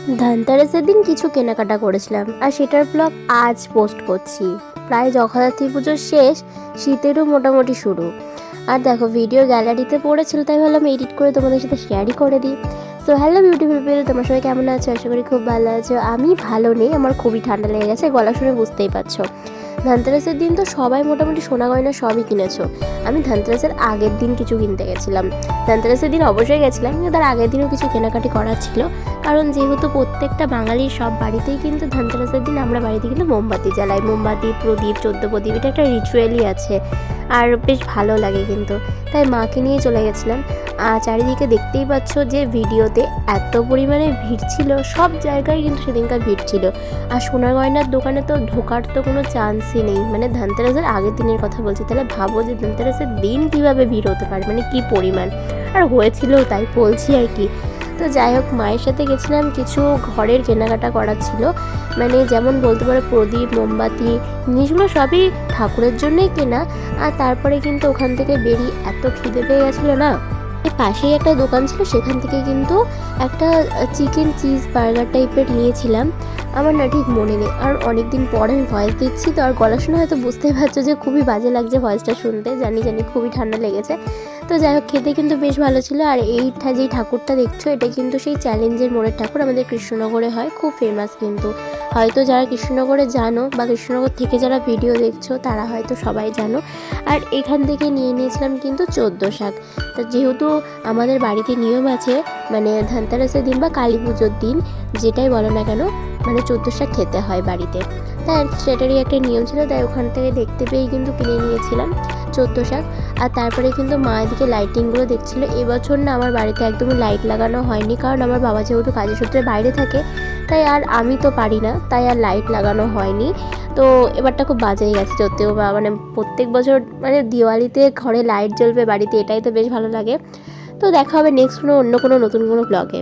ধনতেরাসের দিন কিছু কেনাকাটা করেছিলাম আর সেটার ব্লগ আজ পোস্ট করছি। প্রায় জগদ্ধাত্রী পুজোর শেষ, শীতেরও মোটামুটি শুরু। আর দেখো ভিডিও গ্যালারিতে পড়েছিল, তাই ভাবলাম এডিট করে তোমাদের সাথে শেয়ারই করে দিই। সো হ্যালো বিউটিফুল পিপল, তোমার সবাই কেমন আছো? আশা করি খুব ভালো আছো। আমি ভালো নেই, আমার খুবই ঠান্ডা লেগে গেছে, গলা শুনে বুঝতেই পারছো। ধনতেরাসের দিন তো সবাই মোটামুটি সোনা গয়না সবই কিনেছো। আমি ধনতেরাসের আগের দিন কিছু কিনতে গেছিলাম। ধনতেরাসের দিন অবশ্যই গেছিলাম, কিন্তু তার আগের দিনও কিছু কেনাকাটি করার ছিল। কারণ যেহেতু প্রত্যেকটা বাঙালির সব বাড়িতেই কিন্তু ধনতেরাসের দিন আমরা বাড়িতে কিন্তু মোমবাতি জ্বালাই। মোমবাতি, প্রদীপ, 14 প্রদীপ, এটা একটা রিচুয়ালই আছে আর বেশ ভালো লাগে কিন্তু। তাই মাকে নিয়ে চলে গেছিলাম। আর চারিদিকে দেখতেই পাচ্ছ যে ভিডিওতে এত পরিমাণে ভিড় ছিল, সব জায়গায় কিন্তু সেদিনকার ভিড় ছিল। আর সোনা গয়নার দোকানে তো ঢোকার তো কোনো চান্সই নেই, মানে ধনতেরাসের আগের দিনের কথা বলছি। তাহলে ভাবো যে ধনতেরাসের দিন কীভাবে ভিড় হতে পারে, মানে কী পরিমাণ। আর হয়েছিলও, তাই বলছি আর কি। তো যাই হোক, মায়ের সাথে গেছিলাম, কিছু ঘরের কেনাকাটা করার ছিল। মানে যেমন বলতে পারো প্রদীপ, মোমবাতি, জিনিসগুলো সবই ঠাকুরের জন্যই কেনা। আর তারপরে কিন্তু ওখান থেকে বেরিয়ে এত খিদে পেয়ে গেছিলো না, পাশেই একটা দোকান ছিল, সেখান থেকে কিন্তু একটা চিকেন চিজ বার্গার টাইপের নিয়েছিলাম। আমার না ঠিক মনে নেই, আর অনেক দিন পরে আমি ভয়েস দিচ্ছি তো, আর গলা শুনে হয়তো বুঝতেই পারছো যে খুবই বাজে লাগছে ভয়েসটা শুনতে। জানি খুবই ঠান্ডা লেগেছে। তো যাই হোক, খেতে কিন্তু বেশ ভালো ছিল। আর এইটা যেই ঠাকুরটা দেখছো, এটা কিন্তু সেই চ্যালেঞ্জের মোড়ের ঠাকুর, আমাদের কৃষ্ণনগরে হয়, খুব ফেমাস কিন্তু। হয়তো যারা কৃষ্ণনগরে জানো বা কৃষ্ণনগর থেকে যারা ভিডিও দেখছো তারা হয়তো সবাই জানো। আর এখান থেকে নিয়ে নিয়েছিলাম কিন্তু 14 শাক। তা যেহেতু আমাদের বাড়িতে নিয়ম আছে, মানে ধনতেরাসের দিন বা কালী পুজোর দিন যেটাই বলো না কেন, মানে 14 শাক খেতে হয় বাড়িতে। তাই সেটারই একটা নিয়ম ছিল, তাই ওখান থেকে দেখতে পেয়েই কিন্তু কিনে নিয়েছিলাম 14 শাক। আর তারপরে কিন্তু মা এদিকে লাইটিংগুলো দেখছিলো। এবছর না আমার বাড়িতে একদমই লাইট লাগানো হয়নি, কারণ আমার বাবা যেহেতু কাজের সূত্রে বাইরে থাকে, তাই আর আমি তো পারি না, তাই আর লাইট লাগানো হয়নি। তো এবারটা খুব বাজেই গেছে যদিও বা, মানে প্রত্যেক বছর মানে দিওয়ালিতে ঘরে লাইট জ্বলবে বাড়িতে, এটাই তো বেশ ভালো লাগে। তো দেখা হবে নেক্সট অন্য কোনো নতুন কোনো ব্লগে।